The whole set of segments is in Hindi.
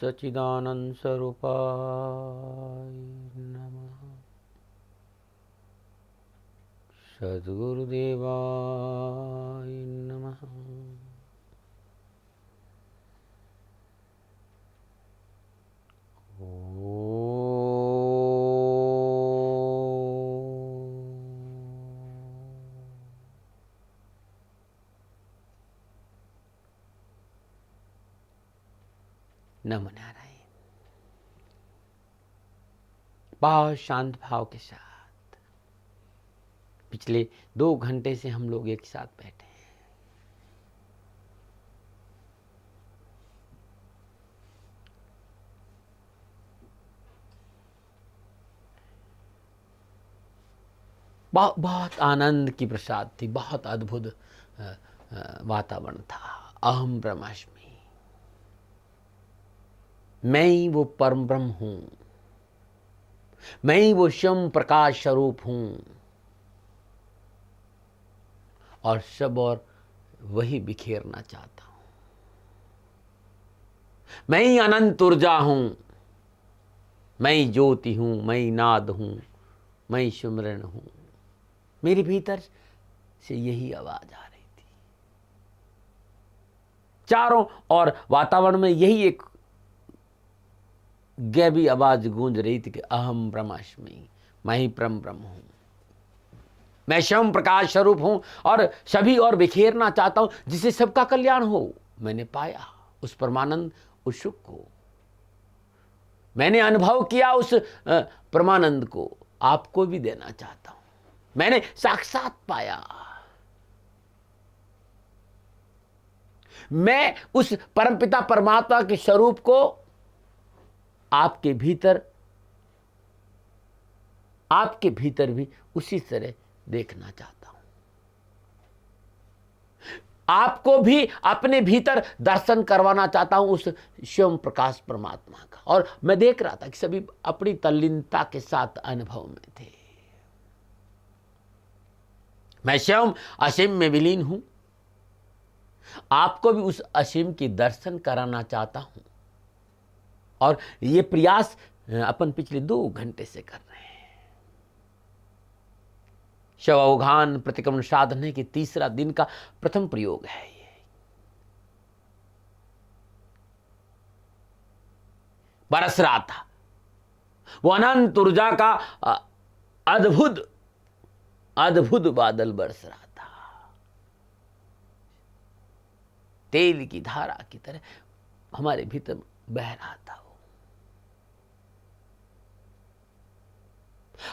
सच्चिदानंद स्वरूपाय नमः। सद्गुरुदेवाय नमः। नमो नारायण। बहुत शांत भाव के साथ पिछले 2 घंटे से हम लोग एक साथ बैठे हैं। बहुत आनंद की प्रसाद थी, बहुत अद्भुत वातावरण था। अहम ब्रह्मास्मि, मैं ही वो परम ब्रह्म हूं, मैं ही वो स्वयं प्रकाश स्वरूप हूं, और सब और वही बिखेरना चाहता हूं। मैं ही अनंत ऊर्जा हूं, मैं ही ज्योति हूं, मैं ही नाद हूं, मैं ही सुमरण हूं। मेरे भीतर से यही आवाज आ रही थी। चारों और वातावरण में यही एक गैबी आवाज गूंज रही थी कि अहम ब्रह्मास्मि, मैं ही परम ब्रह्म हूं, मैं स्वयं प्रकाश स्वरूप हूं और सभी और बिखेरना चाहता हूं, जिससे सबका कल्याण हो। मैंने पाया उस परमानंद, उस सुख को मैंने अनुभव किया, उस परमानंद को आपको भी देना चाहता हूं। मैंने साक्षात पाया, मैं उस परमपिता परमात्मा के स्वरूप को आपके भीतर भी उसी तरह देखना चाहता हूं। आपको भी अपने भीतर दर्शन करवाना चाहता हूं उस स्वयं प्रकाश परमात्मा का। और मैं देख रहा था कि सभी अपनी तल्लीनता के साथ अनुभव में थे। मैं स्वयं असीम में विलीन हूं, आपको भी उस असीम की दर्शन कराना चाहता हूं। और ये प्रयास अपन पिछले 2 घंटे से कर रहे हैं। शवोघान प्रतिक्रमण साधने के 3रा दिन का प्रथम प्रयोग है ये। बरस रहा था वो अनंत ऊर्जा का अद्भुत बादल बरस रहा था, तेल की धारा की तरह हमारे भीतर बह रहा था।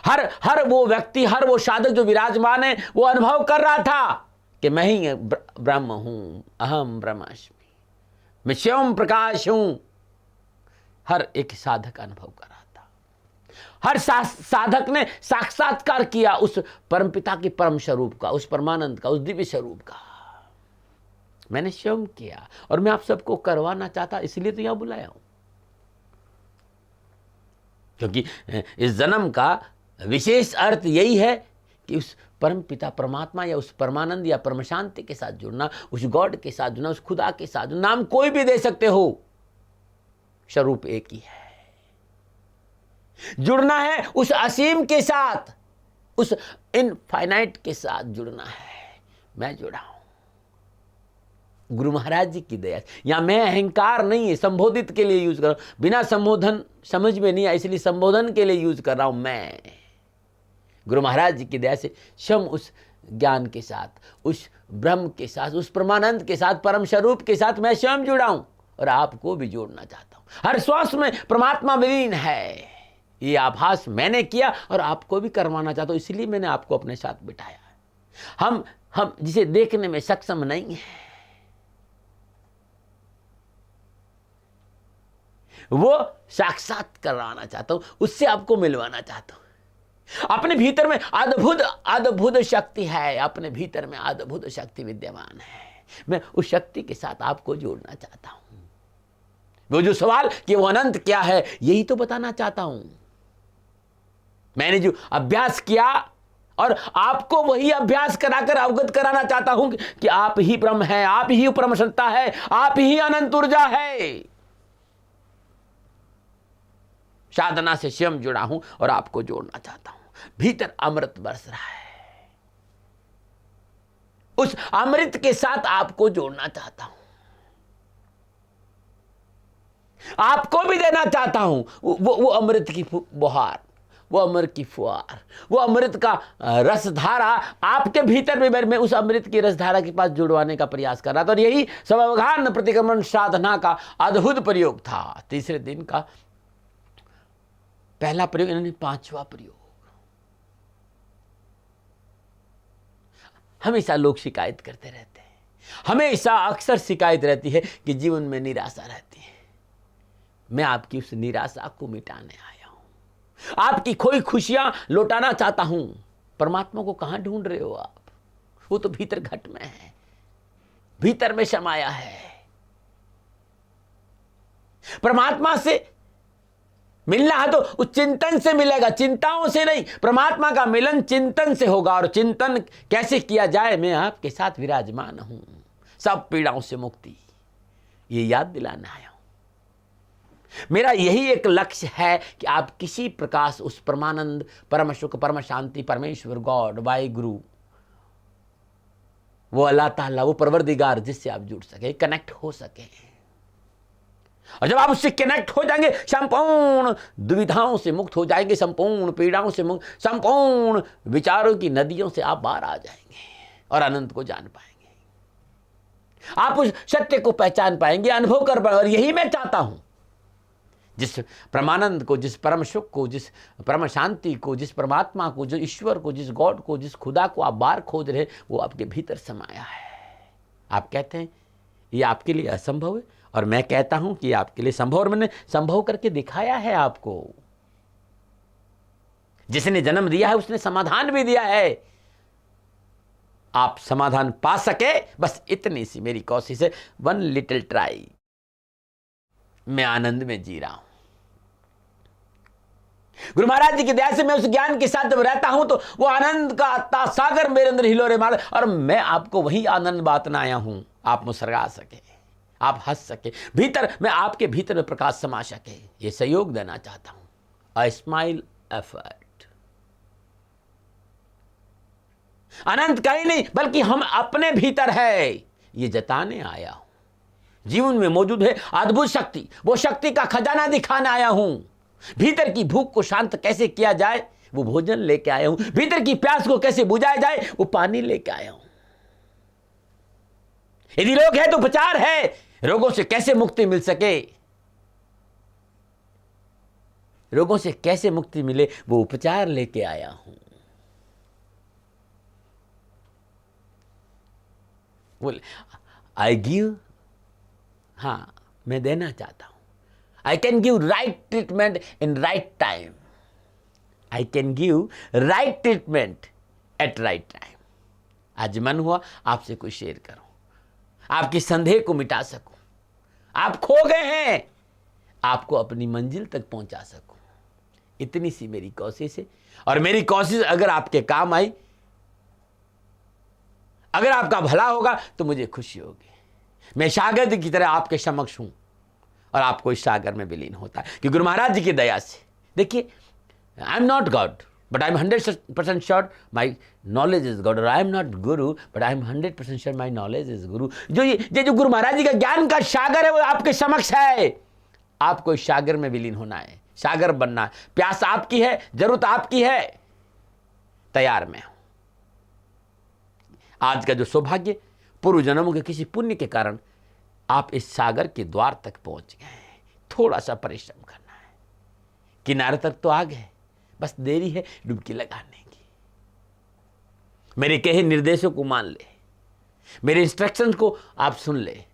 हर वो व्यक्ति, हर वो साधक जो विराजमान है, वो अनुभव कर रहा था कि मैं ही ब्रह्म हूं, अहम ब्रह्मास्मि, मैं स्वयं प्रकाश हूं। हर एक साधक अनुभव कर रहा था। हर साधक ने साक्षात्कार किया उस परमपिता के परम स्वरूप का, उस परमानंद का, उस दिव्य स्वरूप का। मैंने स्वयं किया और मैं आप सबको करवाना चाहता, इसलिए तो यहां बुलाया हूं। क्योंकि इस जन्म का विशेष अर्थ यही है कि उस परम पिता परमात्मा या उस परमानंद या परम शांति के साथ जुड़ना, उस गॉड के साथ जुड़ना, उस खुदा के साथ जुड़ना। नाम कोई भी दे सकते हो, स्वरूप एक ही है। जुड़ना है उस असीम के साथ, उस इनफाइनाइट के साथ जुड़ना है। मैं जुड़ा हूं गुरु महाराज जी की दया। यहां मैं अहंकार नहीं है, संबोधित के लिए यूज कर रहा हूं। बिना संबोधन समझ में नहीं आया, इसलिए संबोधन के लिए यूज कर रहा हूं। मैं गुरु महाराज जी की दया से स्वयं उस ज्ञान के साथ, उस ब्रह्म के साथ, उस परमानंद के साथ, परम स्वरूप के साथ मैं स्वयं जुड़ा हूं और आपको भी जोड़ना चाहता हूं। हर श्वास में परमात्मा विलीन है, ये आभास मैंने किया और आपको भी करवाना चाहता हूं, इसलिए मैंने आपको अपने साथ बिठाया। हम जिसे देखने में सक्षम नहीं है, वो साक्षात करवाना चाहता हूं, उससे आपको मिलवाना चाहता हूं। अपने भीतर में अद्भुत शक्ति है, अपने भीतर में अद्भुत शक्ति विद्यमान है। मैं उस शक्ति के साथ आपको जोड़ना चाहता हूं। वो जो सवाल कि वो अनंत क्या है, यही तो बताना चाहता हूं। मैंने जो अभ्यास किया और आपको वही अभ्यास कराकर अवगत कराना चाहता हूं कि आप ही ब्रह्म है, आप ही परम सत्ता है, आप ही अनंत ऊर्जा है। साधना से स्वयं जुड़ा हूं और आपको जोड़ना चाहता हूं। भीतर अमृत बरस रहा है, उस अमृत के साथ आपको जोड़ना चाहता हूं, आपको भी देना चाहता हूं वो अमृत की बहार, वो अमृत की फुहार, वो अमृत का रसधारा आपके भीतर में मैं उस अमृत की रसधारा के पास जुड़वाने का प्रयास कर रहा था। और यही स्वावधान प्रतिक्रमण साधना का अद्भुत प्रयोग था। तीसरे दिन का पहला प्रयोग, इन्होंने 5वां प्रयोग। हमेशा लोग शिकायत करते रहते हैं, हमेशा अक्सर शिकायत रहती है कि जीवन में निराशा रहती है। मैं आपकी उस निराशा को मिटाने आया हूं, आपकी खोई खुशियां लौटाना चाहता हूं। परमात्मा को कहां ढूंढ रहे हो आप? वो तो भीतर घट में है, भीतर में समाया है। परमात्मा से मिलना है तो उस चिंतन से मिलेगा, चिंताओं से नहीं। परमात्मा का मिलन चिंतन से होगा। और चिंतन कैसे किया जाए? मैं आपके साथ विराजमान हूं, सब पीड़ाओं से मुक्ति, ये याद दिलाना आया हूं। मेरा यही एक लक्ष्य है कि आप किसी प्रकार उस परमानंद, परम सुख, परम शांति, परमेश्वर गॉड, वाहे गुरु, वो अल्लाह ताला, वो परवरदिगार, जिससे आप जुड़ सके, कनेक्ट हो सके। और जब आप उससे कनेक्ट हो जाएंगे, संपूर्ण दुविधाओं से मुक्त हो जाएंगे, संपूर्ण पीड़ाओं से मुक्त, संपूर्ण विचारों की नदियों से आप बाहर आ जाएंगे और अनंत को जान पाएंगे। आप उस सत्य को पहचान पाएंगे, अनुभव कर पाएंगे। और यही मैं चाहता हूं, जिस परमानंद को, जिस परम सुख को, जिस परम शांति को, जिस परमात्मा को, जो ईश्वर को, जिस गॉड को, जिस खुदा को आप बाहर खोज रहे, वो आपके भीतर समाया है। आप कहते हैं ये आपके लिए असंभव है, और मैं कहता हूं कि आपके लिए संभव, और मैंने संभव करके दिखाया है आपको। जिसने जन्म दिया है उसने समाधान भी दिया है। आप समाधान पा सके, बस इतनी सी मेरी कोशिश है, 1 लिटिल ट्राई। मैं आनंद में जी रहा हूं। गुरु महाराज जी की दया से मैं उस ज्ञान के साथ जब रहता हूं तो वो आनंद का अत्ता सागर मेरे अंदर हिलोरे मारे, और मैं आपको वही आनंद बांटना आया हूं। आप मुस्कुरा सके, आप हंस सके, भीतर मैं आपके भीतर में प्रकाश समा सके, ये सहयोग देना चाहता हूं। A smile effort. अनंत कहीं नहीं, बल्कि हम अपने भीतर है, ये जताने आया हूं। जीवन में मौजूद है अद्भुत शक्ति, वो शक्ति का खजाना दिखाने आया हूं। भीतर की भूख को शांत कैसे किया जाए, वो भोजन लेके आया हूं। भीतर की प्यास को कैसे बुझाया जाए, वो पानी लेके आया हूं। यदि रोग है तो उपचार है, रोगों से कैसे मुक्ति मिल सके, रोगों से कैसे मुक्ति मिले, वो उपचार लेके आया हूं। बोले आई गिव, हाँ मैं देना चाहता हूं। I can give right treatment in right time. I can give right treatment at right time. आज मन हुआ आपसे कुछ शेयर करूं, आपकी संदेह को मिटा सकूं। आप खो गए हैं, आपको अपनी मंजिल तक पहुंचा सकूं, इतनी सी मेरी कोशिश है। और मेरी कोशिश अगर आपके काम आई, अगर आपका भला होगा तो मुझे खुशी होगी। मैं सागर की तरह आपके समक्ष हूं और आपको इस सागर में विलीन होता है कि गुरु महाराज जी की दया से। देखिए, I am not God but I am 100% sure my knowledge is God, और I am not Guru but I am 100% sure my knowledge is गुरु। जो गुरु महाराज जी का ज्ञान का सागर है वो आपके समक्ष है। आपको इस सागर में विलीन होना है, सागर बनना है। प्यास आपकी है, जरूरत आपकी है, तैयार में हूं। आज का जो सौभाग्य, पूर्व जन्मों के किसी पुण्य के कारण आप इस सागर के द्वार तक पहुंच गए हैं। थोड़ा सा परिश्रम करना है, किनारे तक तो आ गए, बस देरी है डुबकी लगाने की। मेरे कहे निर्देशों को मान ले, मेरे इंस्ट्रक्शंस को आप सुन ले,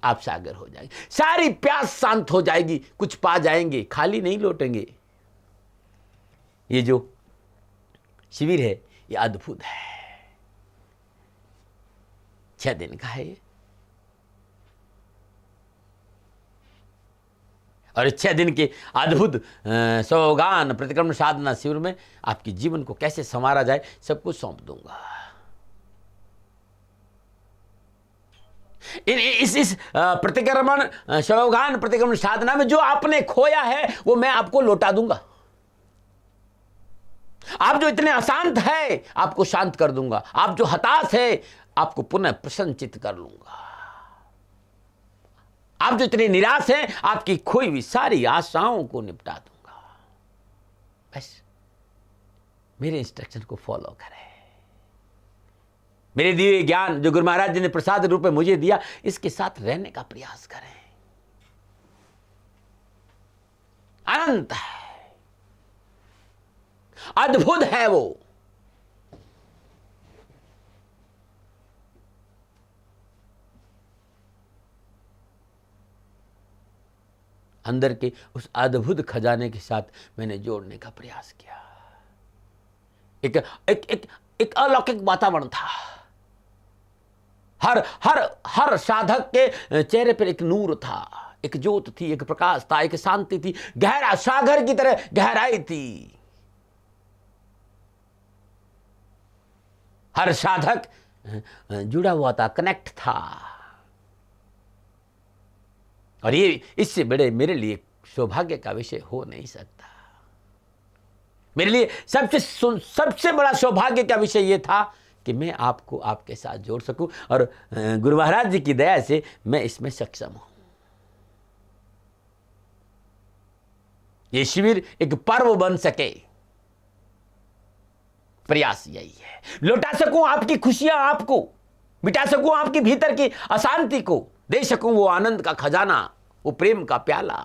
आप सागर हो जाएंगे। सारी प्यास शांत हो जाएगी, कुछ पा जाएंगे, खाली नहीं लौटेंगे। ये जो शिविर है ये अद्भुत है, 6 दिन का है ये, और 6 दिन के अद्भुत स्वावधान प्रतिक्रमण साधना शिविर में आपके जीवन को कैसे संवारा जाए सब कुछ सौंप दूंगा। इस प्रतिक्रमण शवगान प्रतिक्रमण साधना में जो आपने खोया है वो मैं आपको लौटा दूंगा। आप जो इतने अशांत है आपको शांत कर दूंगा, आप जो हताश है आपको पुनः प्रसन्नचित कर लूंगा, आप जो इतने निराश हैं आपकी खोई हुई सारी आशाओं को निपटा दूंगा। बस मेरे इंस्ट्रक्शन को फॉलो करें। मेरे दिए ज्ञान जो गुरु महाराज जी ने प्रसाद रूप में मुझे दिया, इसके साथ रहने का प्रयास करें। अनंत है, अद्भुत है वो। अंदर के उस अद्भुत खजाने के साथ मैंने जोड़ने का प्रयास किया। एक एक एक एक अलौकिक वातावरण था। हर हर हर साधक के चेहरे पर एक नूर था, एक ज्योत थी, एक प्रकाश था, एक शांति थी, गहरा सागर की तरह गहराई थी। हर साधक जुड़ा हुआ था, कनेक्ट था। और ये इससे बड़े मेरे लिए सौभाग्य का विषय हो नहीं सकता। मेरे लिए सबसे बड़ा सौभाग्य का विषय यह था कि मैं आपको आपके साथ जोड़ सकूं, और गुरु महाराज जी की दया से मैं इसमें सक्षम हूं। ये शिविर एक पर्व बन सके, प्रयास यही है। लौटा सकूं आपकी खुशियां, आपको मिटा सकूं आपके भीतर की अशांति को, दे सकूं वो आनंद का खजाना, वो प्रेम का प्याला,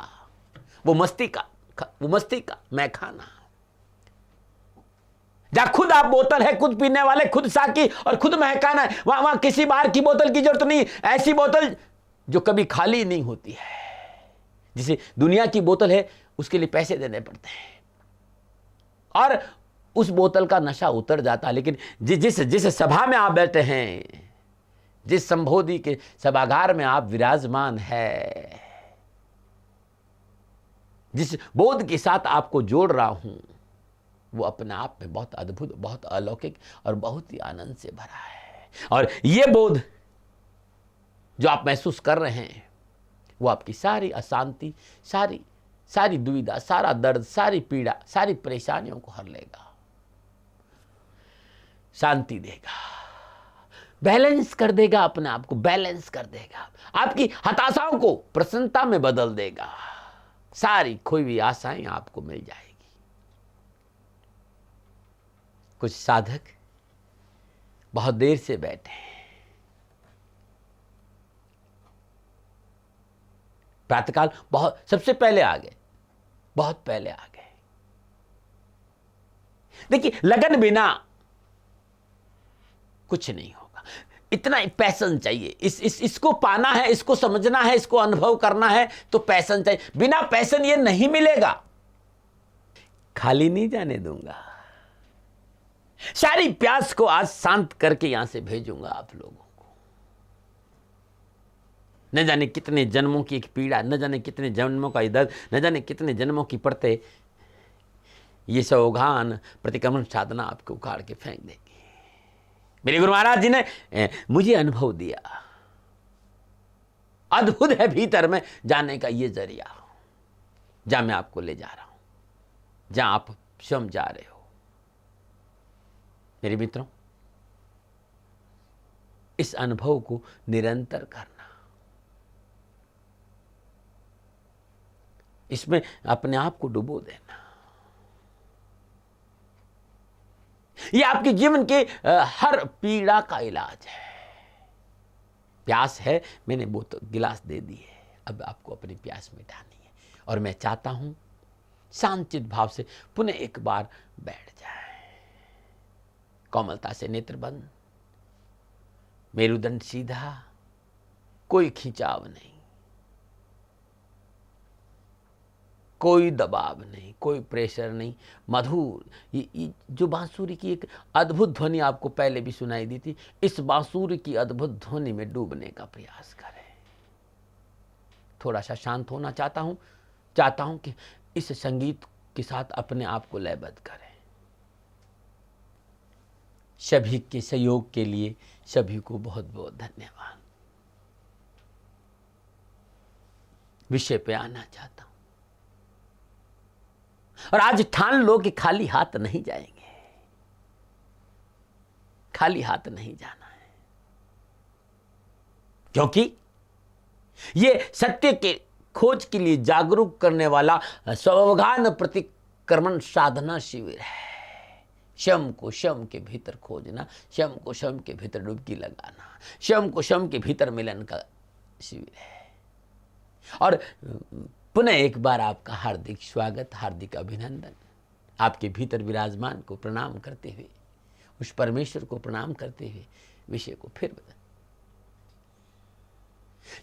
वो मस्ती का मैं खाना, जहां खुद आप बोतल है, खुद पीने वाले, खुद साकी और खुद महकाना है। वहां किसी बाहर की बोतल की जरूरत नहीं। ऐसी बोतल जो कभी खाली नहीं होती है। जिसे दुनिया की बोतल है उसके लिए पैसे देने पड़ते हैं और उस बोतल का नशा उतर जाता। लेकिन जिस सभा में आप बैठे हैं, जिस संबोधि के सभागार में आप विराजमान है, जिस बोध के साथ आपको जोड़ रहा हूं, वो अपने आप में बहुत अद्भुत, बहुत अलौकिक और बहुत ही आनंद से भरा है। और ये बोध जो आप महसूस कर रहे हैं वो आपकी सारी अशांति, सारी दुविधा, सारा दर्द, सारी पीड़ा, सारी परेशानियों को हर लेगा, शांति देगा, बैलेंस कर देगा, अपने आप को बैलेंस कर देगा, आपकी हताशाओं को प्रसन्नता में बदल देगा, सारी खोई हुई आशाएं आपको मिल जाएगी। कुछ साधक बहुत देर से बैठे हैं, प्रातःकाल सबसे पहले आ गए, बहुत पहले आ गए। देखिए, लगन बिना कुछ नहीं होगा। इतना पैशन चाहिए, इसको पाना है, इसको समझना है, इसको अनुभव करना है तो पैशन चाहिए। बिना पैशन ये नहीं मिलेगा। खाली नहीं जाने दूंगा। सारी प्यास को आज शांत करके यहां से भेजूंगा आप लोगों को। न जाने कितने जन्मों की एक पीड़ा, न जाने कितने जन्मों का दर्द, न जाने कितने जन्मों की पड़ते, ये सौगान प्रतिक्रमण साधना आपको उखाड़ के फेंक देगी। मेरे गुरु महाराज जी ने मुझे अनुभव दिया। अद्भुत है भीतर में जाने का ये जरिया, जहां मैं आपको ले जा रहा हूं, जहां आप स्वयं जा रहे हो। मेरे मित्रों, इस अनुभव को निरंतर करना, इसमें अपने आप को डुबो देना, यह आपके जीवन के हर पीड़ा का इलाज है। प्यास है, मैंने बोतल गिलास दे दी है, अब आपको अपनी प्यास मिटानी है। और मैं चाहता हूं शांतचित भाव से पुनः एक बार बैठ जाए, कोमलता से नेत्र बंद, मेरुदंड सीधा, कोई खिंचाव नहीं, कोई दबाव नहीं, कोई प्रेशर नहीं। मधुर ये जो बांसुरी की एक अद्भुत ध्वनि आपको पहले भी सुनाई दी थी, इस बांसुरी की अद्भुत ध्वनि में डूबने का प्रयास करें। थोड़ा सा शांत होना चाहता हूं कि इस संगीत के साथ अपने आप को लयबद्ध करें। सभी के सहयोग के लिए सभी को बहुत बहुत धन्यवाद। विषय पे आना चाहता हूं। और आज ठान लो कि खाली हाथ नहीं जाएंगे, खाली हाथ नहीं जाना है, क्योंकि ये सत्य के खोज के लिए जागरूक करने वाला स्वावधान प्रतिक्रमण साधना शिविर है। स्वयं को स्वयं के भीतर खोजना, स्वयं को स्वयं के भीतर डुबकी लगाना, स्वयं को स्वयं के भीतर मिलन का शिविर है। और पुनः एक बार आपका हार्दिक स्वागत, हार्दिक अभिनंदन। आपके भीतर विराजमान को प्रणाम करते हुए, उस परमेश्वर को प्रणाम करते हुए विषय को फिर बता।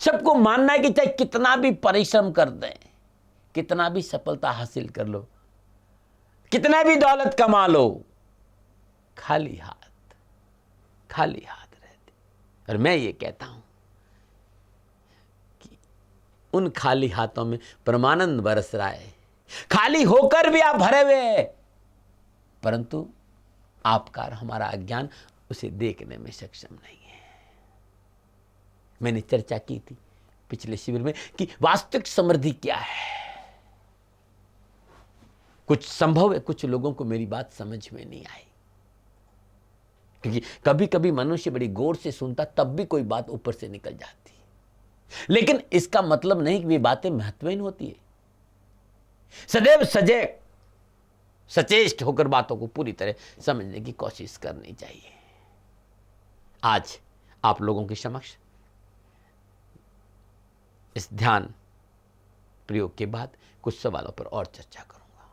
सबको मानना है कि चाहे कितना भी परिश्रम कर दें, कितना भी सफलता हासिल कर लो, कितना भी दौलत कमा लो, खाली हाथ रहते। और मैं ये कहता हूं कि उन खाली हाथों में परमानंद बरस रहा है। खाली होकर भी आप भरे हुए हैं, परंतु आपका और हमारा अज्ञान उसे देखने में सक्षम नहीं है। मैंने चर्चा की थी पिछले शिविर में कि वास्तविक समृद्धि क्या है। कुछ संभव है कुछ लोगों को मेरी बात समझ में नहीं आई, क्योंकि कभी कभी मनुष्य बड़ी गौर से सुनता, तब भी कोई बात ऊपर से निकल जाती है। लेकिन इसका मतलब नहीं कि वे बातें महत्वहीन होती है। सदैव सचेष्ट होकर बातों को पूरी तरह समझने की कोशिश करनी चाहिए। आज आप लोगों के समक्ष इस ध्यान प्रयोग के बाद कुछ सवालों पर और चर्चा करूंगा।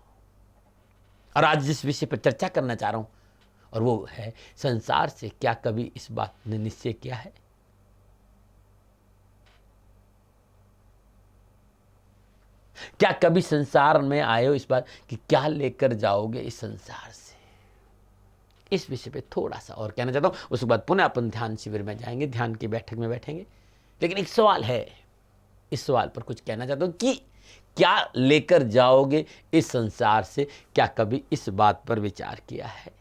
और आज जिस विषय पर चर्चा करना चाह रहा हूं, और वो है संसार से क्या कभी इस बात ने निश्चय किया है? क्या कभी संसार में आए हो इस बात कि क्या लेकर जाओगे इस संसार से? इस विषय पे थोड़ा सा और कहना चाहता हूं। उसके बाद पुनः अपन ध्यान शिविर में जाएंगे, ध्यान की बैठक में बैठेंगे। लेकिन एक सवाल है, इस सवाल पर कुछ कहना चाहता हूं कि क्या लेकर जाओगे इस संसार से? क्या कभी इस बात पर विचार किया है?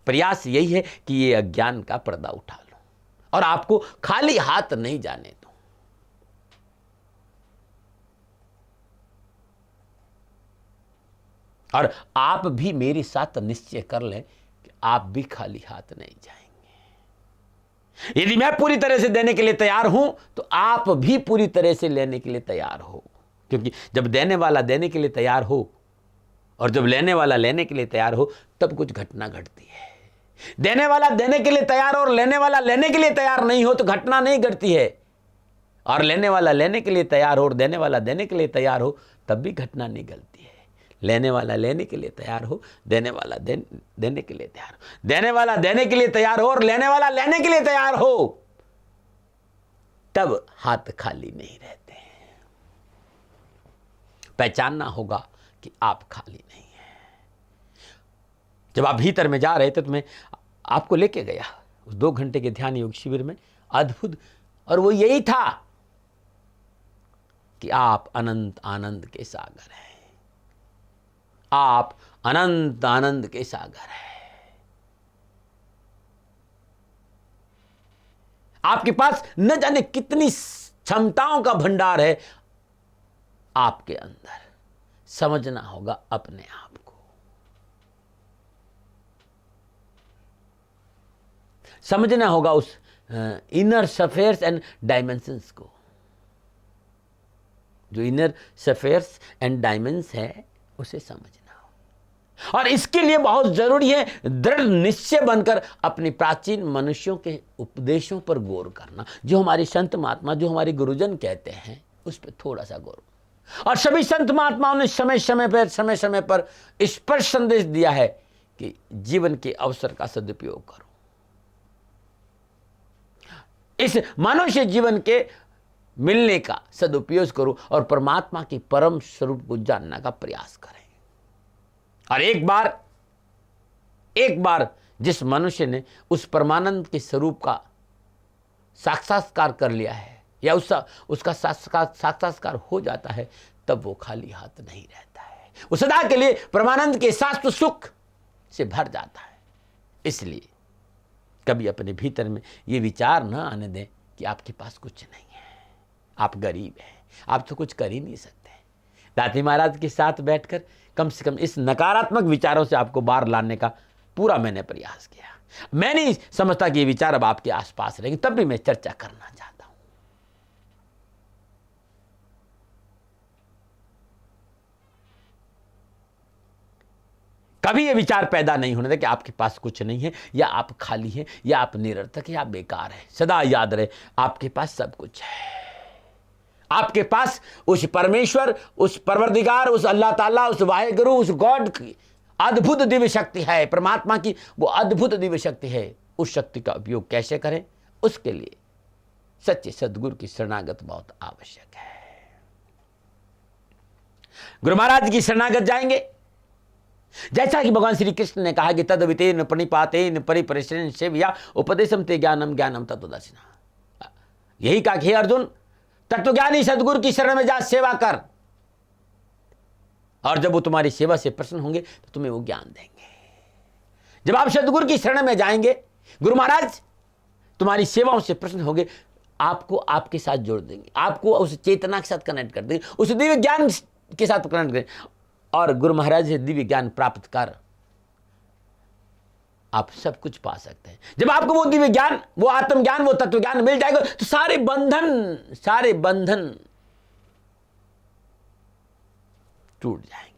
प्रयास यही है कि ये अज्ञान का पर्दा उठा लो और आपको खाली हाथ नहीं जाने दो। और आप भी मेरे साथ निश्चय कर लें कि आप भी खाली हाथ नहीं जाएंगे। यदि मैं पूरी तरह से देने के लिए तैयार हूं, तो आप भी पूरी तरह से लेने के लिए तैयार हो। क्योंकि जब देने वाला देने के लिए तैयार हो और जब लेने वाला लेने के लिए तैयार हो, तब कुछ घटना घटती है। देने वाला देने के लिए तैयार और लेने वाला लेने के लिए तैयार नहीं हो तो घटना नहीं घटती है। और लेने वाला लेने के लिए तैयार हो और देने वाला देने के लिए तैयार हो, तब भी घटना नहीं घटती है। लेने वाला लेने के लिए तैयार हो, देने वाला देने के लिए तैयार हो, देने वाला देने के लिए तैयार हो और लेने वाला लेने के लिए तैयार हो, तब हाथ खाली नहीं रहते हैं। पहचानना होगा कि आप खाली नहीं हैं। जब आप भीतर में जा रहे थे तो मैं आपको लेके गया उस 2 घंटे के ध्यान योग शिविर में, अद्भुत। और वो यही था कि आप अनंत आनंद के सागर हैं। आप अनंत आनंद के सागर हैं। आपके पास न जाने कितनी क्षमताओं का भंडार है आपके अंदर। समझना होगा अपने आप को, समझना होगा उस इनर सफेयर्स एंड डायमेंशंस को। जो इनर सफेयर्स एंड डायमेंशन है उसे समझना हो। और इसके लिए बहुत जरूरी है दृढ़ निश्चय बनकर अपने प्राचीन मनुष्यों के उपदेशों पर गौर करना। जो हमारे संत महात्मा, जो हमारे गुरुजन कहते हैं, उस पर थोड़ा सा गौर। और सभी संत महात्माओं ने समय समय पर स्पष्ट संदेश दिया है कि जीवन के अवसर का सदुपयोग करो। इस मनुष्य जीवन के मिलने का सदुपयोग करो और परमात्मा के परम स्वरूप को जानने का प्रयास करें। और एक बार जिस मनुष्य ने उस परमानंद के स्वरूप का साक्षात्कार कर लिया है या उसका साक्षात्कार हो जाता है, तब वो खाली हाथ नहीं रहता है। वो सदा के लिए परमानंद के शाश्वत सुख से भर जाता है। इसलिए कभी अपने भीतर में ये विचार न आने दें कि आपके पास कुछ नहीं है। आप गरीब हैं, आप तो कुछ कर ही नहीं सकते। दाती महाराज के साथ बैठकर कम से कम इस नकारात्मक विचारों से आपको बाहर लाने का पूरा मैंने प्रयास किया। मैं नहीं समझता कि ये विचार अब आपके आसपास रहेंगे, तब भी मैं चर्चा करना चाहता हूं। कभी ये विचार पैदा नहीं होने दे कि आपके पास कुछ नहीं है, या आप खाली हैं, या आप निरर्थक हैं, या बेकार हैं। सदा याद रहे, आपके पास सब कुछ है। आपके पास उस परमेश्वर, उस परवरदिगार, उस अल्लाह ताला, उस वाहेगुरु, उस गॉड की अद्भुत दिव्य शक्ति है। परमात्मा की वो अद्भुत दिव्य शक्ति है। उस शक्ति का उपयोग कैसे करें, उसके लिए सच्चे सदगुरु की शरणागत बहुत आवश्यक है। गुरु महाराज की शरणागत जाएंगे, जैसा कि भगवान श्री कृष्ण ने कहा कि तद्वितेन प्रणिपातेन परिपरिश्रेण सेवया उपदेशम ते ज्ञानम ज्ञानम तत्वदर्शिनः। यही कहा कि हे अर्जुन, तत्वज्ञानी सदगुरु की शरण में जा, सेवा कर, और जब वो तुम्हारी सेवा से प्रसन्न होंगे तो तुम्हें वो ज्ञान देंगे। जब आप सदगुरु की शरण में जाएंगे, गुरु महाराज तुम्हारी सेवाओं से प्रसन्न होंगे, आपको आपके साथ जोड़ देंगे, आपको उस चेतना के साथ कनेक्ट कर देंगे, उस दिव्य ज्ञान के साथ कनेक्ट करेंगे, और गुरु महाराज से दिव्य ज्ञान प्राप्त कर आप सब कुछ पा सकते हैं। जब आपको वो दिव्य ज्ञान, वो आत्मज्ञान, वो तत्व ज्ञान मिल जाएगा तो सारे बंधन टूट जाएंगे।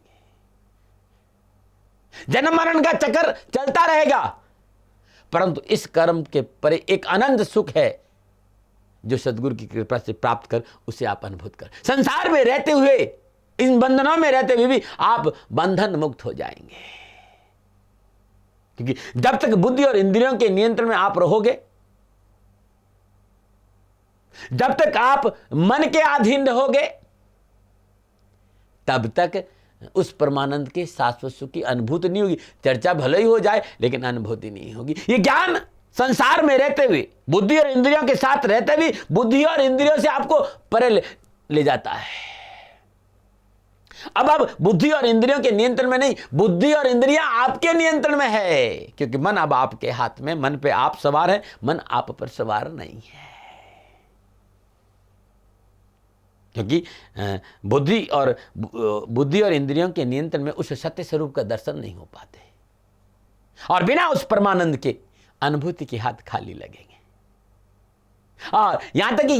जन्म मरण का चक्कर चलता रहेगा, परंतु इस कर्म के परे एक अनंत सुख है जो सदगुरु की कृपा से प्राप्त कर उसे आप अनुभूत कर। संसार में रहते हुए, इन बंधनों में रहते हुए भी आप बंधन मुक्त हो जाएंगे, क्योंकि जब तक बुद्धि और इंद्रियों के नियंत्रण में आप रहोगे, जब तक आप मन के अधीन रहोगे, तब तक उस परमानंद के शाश्वत सुख की अनुभूति नहीं होगी। चर्चा भले ही हो जाए, लेकिन अनुभूति नहीं होगी। ये ज्ञान संसार में रहते हुए, बुद्धि और इंद्रियों के साथ रहते हुए, बुद्धि और इंद्रियों से आपको परे ले जाता है। अब बुद्धि और इंद्रियों के नियंत्रण में नहीं, बुद्धि और इंद्रियां आपके नियंत्रण में है, क्योंकि मन अब आपके हाथ में, मन पे आप सवार हैं, मन आप पर सवार नहीं है। क्योंकि बुद्धि और इंद्रियों के नियंत्रण में उस सत्य स्वरूप का दर्शन नहीं हो पाते, और बिना उस परमानंद के अनुभूति के हाथ खाली लगेंगे। और यहां तक कि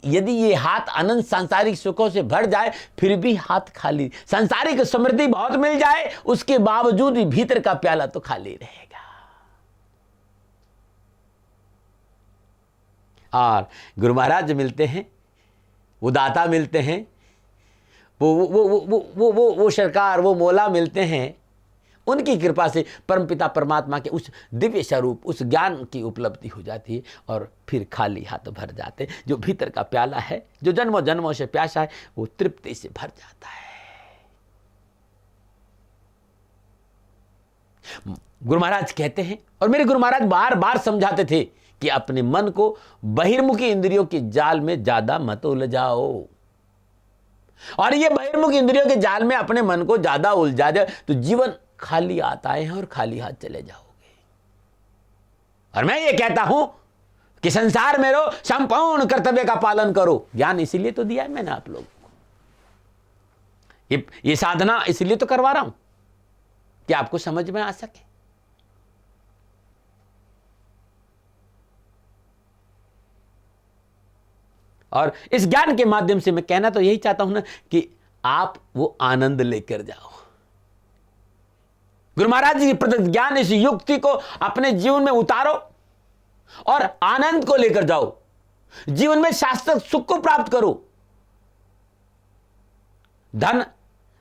यदि ये हाथ अनंत सांसारिक सुखों से भर जाए, फिर भी हाथ खाली, सांसारिक समृद्धि बहुत मिल जाए, उसके बावजूद भी भीतर का प्याला तो खाली रहेगा। और गुरु महाराज मिलते हैं, वो दाता मिलते हैं, वो सरकार, वो मौला मिलते हैं। उनकी कृपा से परमपिता परमात्मा के उस दिव्य स्वरूप, उस ज्ञान की उपलब्धि हो जाती है, और फिर खाली हाथ भर जाते। जो भीतर का प्याला है, जो जन्मों जन्मों से प्यासा है, वो तृप्ति से भर जाता है। गुरु महाराज कहते हैं, और मेरे गुरु महाराज बार बार समझाते थे कि अपने मन को बहिर्मुखी इंद्रियों के जाल में ज्यादा मत उलझाओ। और ये बहिर्मुखी इंद्रियों के जाल में अपने मन को ज्यादा उलझा जाए तो जीवन खाली आता है और खाली हाथ चले जाओगे। और मैं ये कहता हूं कि संसार में रहो, संपूर्ण कर्तव्य का पालन करो। ज्ञान इसीलिए तो दिया है मैंने आप लोगों को, ये साधना इसलिए तो करवा रहा हूं कि आपको समझ में आ सके। और इस ज्ञान के माध्यम से मैं कहना तो यही चाहता हूं ना कि आप वो आनंद लेकर जाओ। गुरु महाराज जी की प्रदत्त ज्ञान, इस युक्ति को अपने जीवन में उतारो और आनंद को लेकर जाओ। जीवन में शाश्वत सुख को प्राप्त करो। धन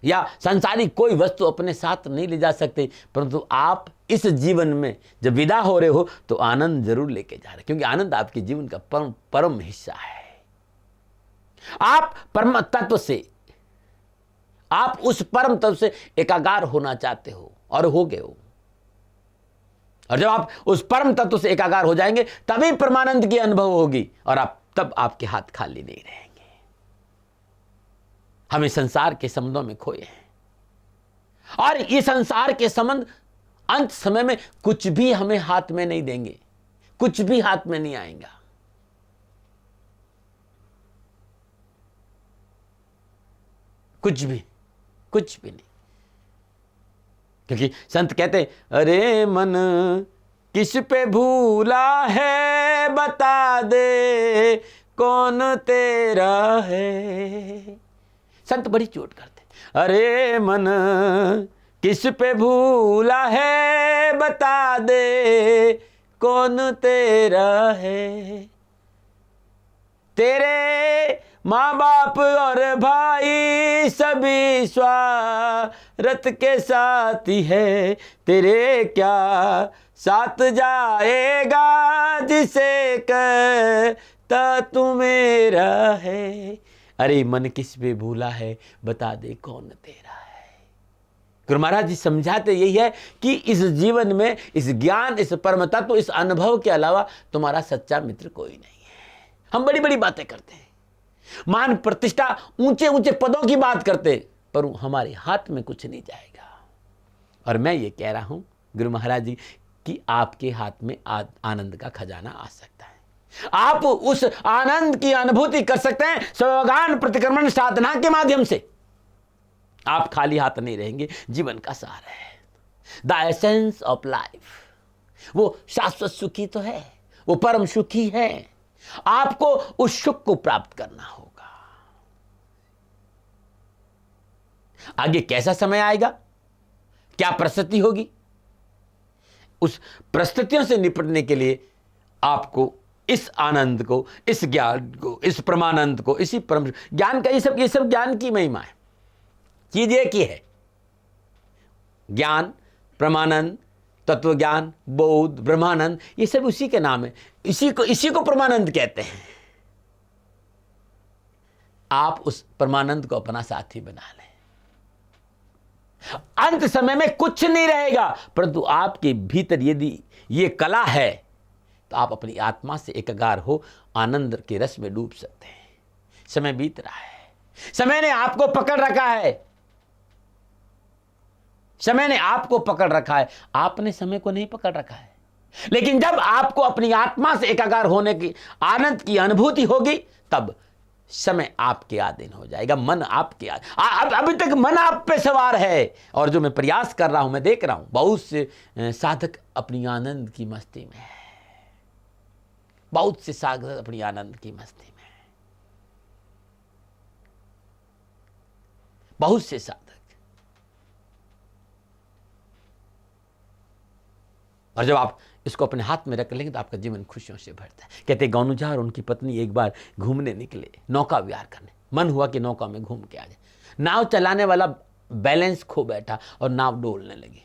या संसारिक कोई वस्तु अपने साथ नहीं ले जा सकते, परंतु आप इस जीवन में जब विदा हो रहे हो तो आनंद जरूर लेके जा रहे, क्योंकि आनंद आपके जीवन का परम हिस्सा है। आप परम तत्व से, आप उस परम तत्व से एकाकार होना चाहते हो और हो गए हो। और जब आप उस परम तत्व से एकाकार हो जाएंगे, तभी परमानंद की अनुभव होगी, और तब आपके हाथ खाली नहीं रहेंगे। हमें संसार के संबंधों में खोए हैं, और ये संसार के संबंध अंत समय में कुछ भी हमें हाथ में नहीं देंगे, कुछ भी हाथ में नहीं आएगा। कुछ भी नहीं। क्योंकि संत कहते हैं, अरे मन किस पे भूला है बता दे, कौन तेरा है। संत बड़ी चोट करते, अरे मन किस पे भूला है बता दे, कौन तेरा है। तेरे माँ बाप और भाई सभी स्वार्थ के साथी है, तेरे क्या साथ जाएगा जिसे कहता तू मेरा है। अरे मन किस पे भूला है बता दे, कौन तेरा है। गुरु महाराज जी समझाते यही है कि इस जीवन में इस ज्ञान, इस परम तत्व, इस अनुभव के अलावा तुम्हारा सच्चा मित्र कोई नहीं है। हम बड़ी बड़ी बातें करते हैं, मान प्रतिष्ठा, ऊंचे ऊंचे पदों की बात करते, पर हमारे हाथ में कुछ नहीं जाएगा। और मैं ये कह रहा हूं गुरु महाराज जी कि आपके हाथ में आनंद का खजाना आ सकता है। आप उस आनंद की अनुभूति कर सकते हैं स्वगान प्रतिक्रमण साधना के माध्यम से। आप खाली हाथ नहीं रहेंगे। जीवन का सार है, द एसेंस ऑफ लाइफ। वो शाश्वत सुखी तो है, वो परम सुखी है। आपको उस सुख को प्राप्त करना होगा। आगे कैसा समय आएगा, क्या परिस्थिति होगी, उस परिस्थितियों से निपटने के लिए आपको इस आनंद को, इस ज्ञान को, इस परमानंद को, इसी परम ज्ञान का, ये सब ज्ञान की महिमा है। चीज एक ही है, ज्ञान, परमानंद, तत्व ज्ञान, बोध, ब्रह्मानंद, ये सब उसी के नाम है। इसी को परमानंद कहते हैं। आप उस परमानंद को अपना साथी बना लें। अंत समय में कुछ नहीं रहेगा, परंतु आपके भीतर यदि ये कला है तो आप अपनी आत्मा से एकाकार हो आनंद के रस में डूब सकते हैं। समय बीत रहा है, समय ने आपको पकड़ रखा है, समय ने आपको पकड़ रखा है, आपने समय को नहीं पकड़ रखा है। लेकिन जब आपको अपनी आत्मा से एकाकार होने की आनंद की अनुभूति होगी, तब समय आपके अधीन हो जाएगा, मन आपके अभी तक मन आप पे सवार है। और जो मैं प्रयास कर रहा हूं, मैं देख रहा हूं बहुत से साधक अपनी आनंद की मस्ती में है, बहुत से साधक अपनी आनंद की मस्ती में है, बहुत से साधक। और जब आप इसको अपने हाथ में रख लेंगे तो आपका जीवन खुशियों से भरता है। कहते गौनुजा और उनकी पत्नी एक बार घूमने निकले, नौका विहार करने। मन हुआ कि नौका में घूम के आ जाए। नाव चलाने वाला बैलेंस खो बैठा और नाव डोलने लगी।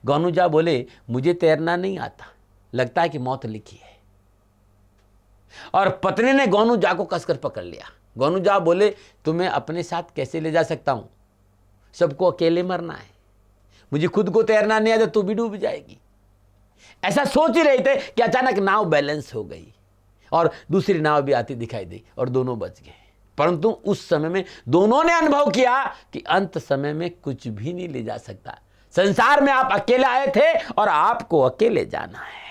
गौनुजा बोले, मुझे तैरना नहीं आता, लगता है कि मौत लिखी है। और पत्नी ने गौनुजा को कसकर पकड़ लिया। गौनुजा बोले, तुम्हें अपने साथ कैसे ले जा सकता हूं, सबको अकेले मरना है, मुझे खुद को तैरना नहीं आता, तू भी डूब जाएगी। ऐसा सोच ही रहे थे कि अचानक नाव बैलेंस हो गई और दूसरी नाव भी आती दिखाई दी और दोनों बच गए। परंतु उस समय में दोनों ने अनुभव किया कि अंत समय में कुछ भी नहीं ले जा सकता। संसार में आप अकेले आए थे और आपको अकेले जाना है।